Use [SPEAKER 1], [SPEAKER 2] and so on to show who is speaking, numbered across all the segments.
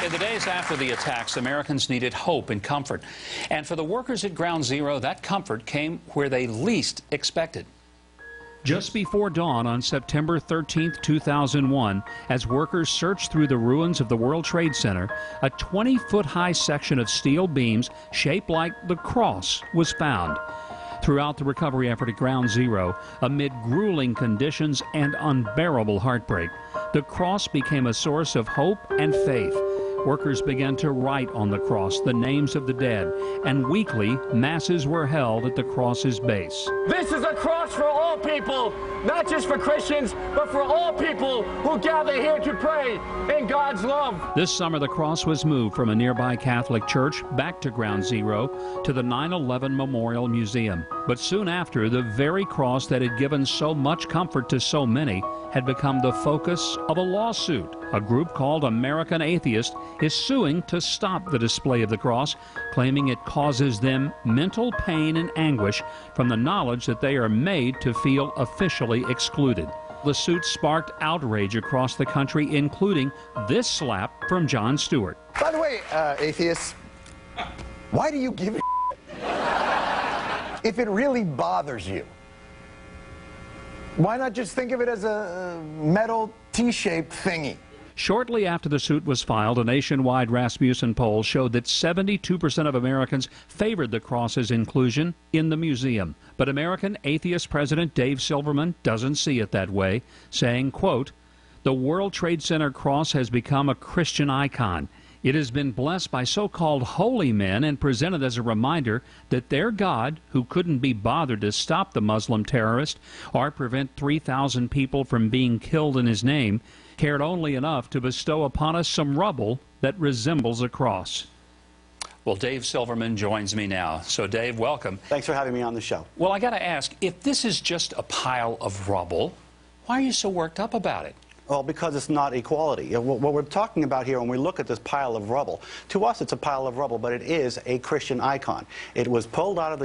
[SPEAKER 1] In the days after the attacks, Americans needed hope and comfort. And for the workers at Ground Zero, that comfort came where they least expected. Just before dawn on September 13, 2001, as workers searched through the ruins of the World Trade Center, a 20-foot-high section of steel beams shaped like the cross was found. Throughout the recovery effort at Ground Zero, amid grueling conditions and unbearable heartbreak, the cross became a source of hope and faith. Workers began to write on the cross the names of the dead, and weekly masses were held at the cross's base.
[SPEAKER 2] This is a cross for all people, not just for Christians, but for all people who gather here to pray in God's love.
[SPEAKER 1] This summer, the cross was moved from a nearby Catholic church back to Ground Zero to the 9/11 Memorial Museum. But soon after, the very cross that had given so much comfort to so many had become the focus of a lawsuit. A group called American Atheist is suing to stop the display of the cross, claiming it causes them mental pain and anguish from the knowledge that they are made to feel officially excluded. The suit sparked outrage across the country, including this slap from Jon Stewart.
[SPEAKER 3] By the way, atheists, why do you give a if it really bothers you? Why not just think of it as a metal T-shaped thingy?
[SPEAKER 1] Shortly after the suit was filed, a nationwide Rasmussen poll showed that 72% of Americans favored the cross's inclusion in the museum. But American Atheist President Dave Silverman doesn't see it that way, saying, quote, "The World Trade Center cross has become a Christian icon. It has been blessed by so-called holy men and presented as a reminder that their God, who couldn't be bothered to stop the Muslim terrorist or prevent 3,000 people from being killed in his name, cared only enough to bestow upon us some rubble that resembles a cross." Well, Dave Silverman joins me now. So, Dave, welcome.
[SPEAKER 4] Thanks for having me on the show.
[SPEAKER 1] Well, I got to ask, if this is just a pile of rubble, why are you so worked up about it?
[SPEAKER 4] Well, because it's not equality. What we're talking about here when we look at this pile of rubble, to us it's a pile of rubble, but it is a Christian icon. It was pulled out of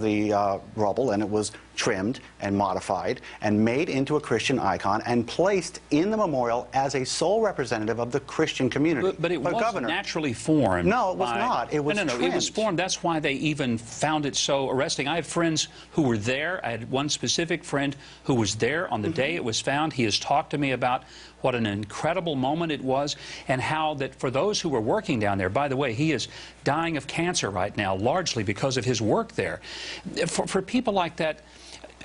[SPEAKER 4] the rubble, and it was trimmed and modified and made into a Christian icon and placed in the memorial as a sole representative of the Christian community.
[SPEAKER 1] But it wasn't naturally formed.
[SPEAKER 4] No, it was not. It was
[SPEAKER 1] No,
[SPEAKER 4] trimmed.
[SPEAKER 1] it was formed. That's why they even found it so arresting. I had friends who were there. I had one specific friend who was there on the day it was found. He has talked to me about what an incredible moment it was, and how that for those who were working down there, by the way, he is dying of cancer right now, largely because of his work there. For people like that,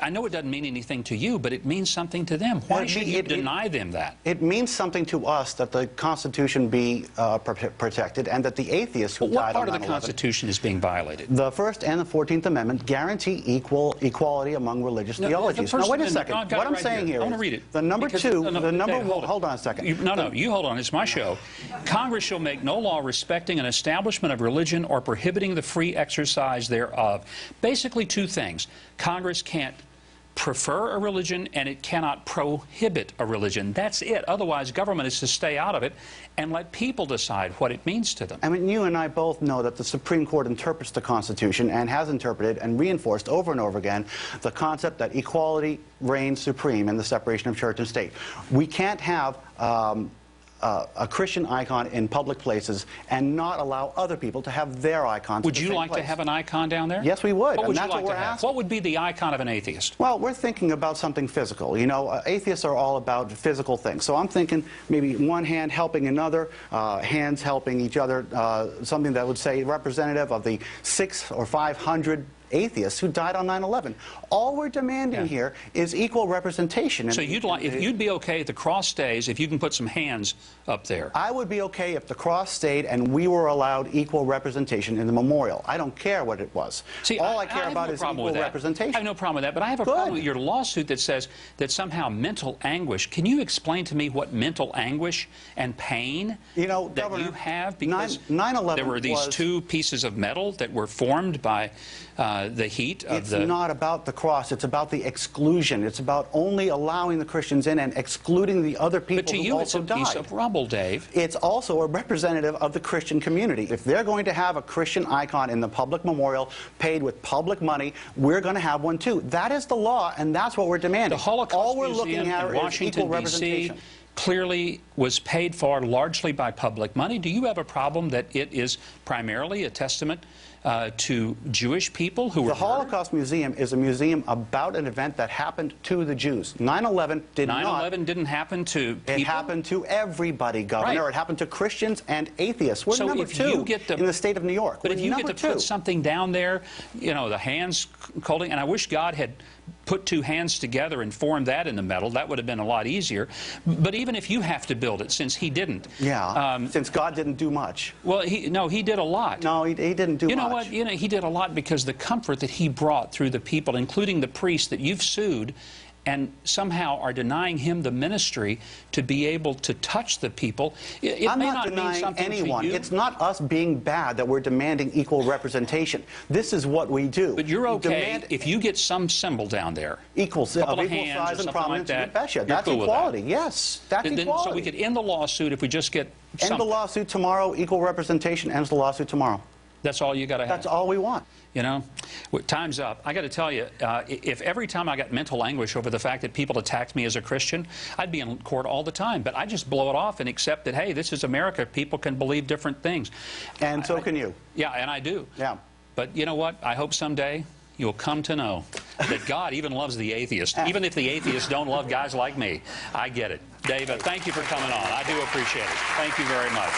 [SPEAKER 1] I know it doesn't mean anything to you, but it means something to them. Why should you deny them that?
[SPEAKER 4] It means something to us that the Constitution be protected, and that the atheists who died on 9/11...
[SPEAKER 1] What part of the Constitution is being violated?
[SPEAKER 4] The First and the 14th Amendment guarantee equality among religious theologies. Now, wait a second. What I'm saying here is...
[SPEAKER 1] I want to read it.
[SPEAKER 4] The number two... Hold on a second.
[SPEAKER 1] You hold on. It's my show. Congress shall make no law respecting an establishment of religion or prohibiting the free exercise thereof. Basically, two things. Congress can't prefer a religion, and it cannot prohibit a religion. That's it. Otherwise, government is to stay out of it and let people decide what it means to them.
[SPEAKER 4] I mean, you and I both know that the Supreme Court interprets the Constitution and has interpreted and reinforced over and over again the concept that equality reigns supreme in the separation of church and state. We can't have a Christian icon in public places and not allow other people to have their icons.
[SPEAKER 1] Would you like to have an icon down there?
[SPEAKER 4] Yes, we would.
[SPEAKER 1] What would you like to have? What would be the icon of an atheist?
[SPEAKER 4] Well, we're thinking about something physical. You know, atheists are all about physical things. So I'm thinking maybe one hand helping another, hands helping each other, something that would say representative of the 600 or 500 atheists who died on 9/11. All we're demanding here is equal representation.
[SPEAKER 1] So if you'd be okay if the cross stays, if you can put some hands up there?
[SPEAKER 4] I would be okay if the cross stayed and we were allowed equal representation in the memorial. I don't care what it was.
[SPEAKER 1] See,
[SPEAKER 4] all I care about is equal representation.
[SPEAKER 1] I have no problem with that, but I have a problem with your lawsuit that says that somehow mental anguish. Can you explain to me what mental anguish and pain that Governor, you have? Because
[SPEAKER 4] 9/11
[SPEAKER 1] there were these two pieces of metal that were formed by the heat of
[SPEAKER 4] It's not about the cross. It's about the exclusion. It's about only allowing the Christians in and excluding the other people who also died.
[SPEAKER 1] But to you, it's a piece of rubble, Dave.
[SPEAKER 4] It's also a representative of the Christian community. If they're going to have a Christian icon in the public memorial paid with public money, we're going to have one too. That is the law, and that's what we're demanding.
[SPEAKER 1] The Holocaust
[SPEAKER 4] All we're
[SPEAKER 1] Museum
[SPEAKER 4] looking at
[SPEAKER 1] in
[SPEAKER 4] is
[SPEAKER 1] Washington,
[SPEAKER 4] equal representation.
[SPEAKER 1] D.C. clearly was paid for largely by public money. Do you have a problem that it is primarily a testament to Jewish people who were
[SPEAKER 4] The Holocaust Museum is a museum about an event that happened to the Jews. 9/11 did not.
[SPEAKER 1] 9/11 didn't happen to people?
[SPEAKER 4] It happened to everybody, Governor.
[SPEAKER 1] Right.
[SPEAKER 4] It happened to Christians and atheists. We're
[SPEAKER 1] So
[SPEAKER 4] number
[SPEAKER 1] if
[SPEAKER 4] 2
[SPEAKER 1] you get to,
[SPEAKER 4] in the state of New York.
[SPEAKER 1] But
[SPEAKER 4] We're
[SPEAKER 1] if you get
[SPEAKER 4] number
[SPEAKER 1] to put
[SPEAKER 4] 2.
[SPEAKER 1] something down there, you know, the hands holding, and I wish God had put two hands together and formed that in the metal, that would have been a lot easier. But even if you have to build it, since he didn't.
[SPEAKER 4] Yeah, since God didn't do much.
[SPEAKER 1] Well, he did a lot.
[SPEAKER 4] No, he didn't do much.
[SPEAKER 1] You know what? You know, he did a lot because the comfort that he brought through the people, including the priests that you've sued, and somehow are denying him the ministry to be able to touch the people. It
[SPEAKER 4] I'm
[SPEAKER 1] may
[SPEAKER 4] not
[SPEAKER 1] not mean
[SPEAKER 4] denying
[SPEAKER 1] something
[SPEAKER 4] anyone.
[SPEAKER 1] to you.
[SPEAKER 4] It's not us being bad that we're demanding equal representation. This is what we do.
[SPEAKER 1] But you're
[SPEAKER 4] We
[SPEAKER 1] okay
[SPEAKER 4] demand
[SPEAKER 1] if you get some symbol down there.
[SPEAKER 4] equal
[SPEAKER 1] couple
[SPEAKER 4] of
[SPEAKER 1] of
[SPEAKER 4] equal
[SPEAKER 1] hands or
[SPEAKER 4] size and
[SPEAKER 1] something
[SPEAKER 4] prominence.
[SPEAKER 1] like
[SPEAKER 4] You
[SPEAKER 1] that.
[SPEAKER 4] betcha.
[SPEAKER 1] You're
[SPEAKER 4] That's
[SPEAKER 1] cool with that.
[SPEAKER 4] equality. Yes, that's
[SPEAKER 1] Then,
[SPEAKER 4] equality.
[SPEAKER 1] so we could end the lawsuit if we just get
[SPEAKER 4] End
[SPEAKER 1] something.
[SPEAKER 4] the lawsuit tomorrow. Equal representation ends the lawsuit tomorrow.
[SPEAKER 1] That's all you got to have.
[SPEAKER 4] That's all we want.
[SPEAKER 1] You know, time's up. I got to tell you, if every time I got mental anguish over the fact that people attacked me as a Christian, I'd be in court all the time. But I just blow it off and accept that, hey, this is America. People can believe different things.
[SPEAKER 4] And so can you.
[SPEAKER 1] Yeah, and I do.
[SPEAKER 4] Yeah.
[SPEAKER 1] But you know what? I hope someday you'll come to know that God even loves the atheist, even if the atheists don't love guys like me. I get it. David, thank you for coming on. I do appreciate it. Thank you very much.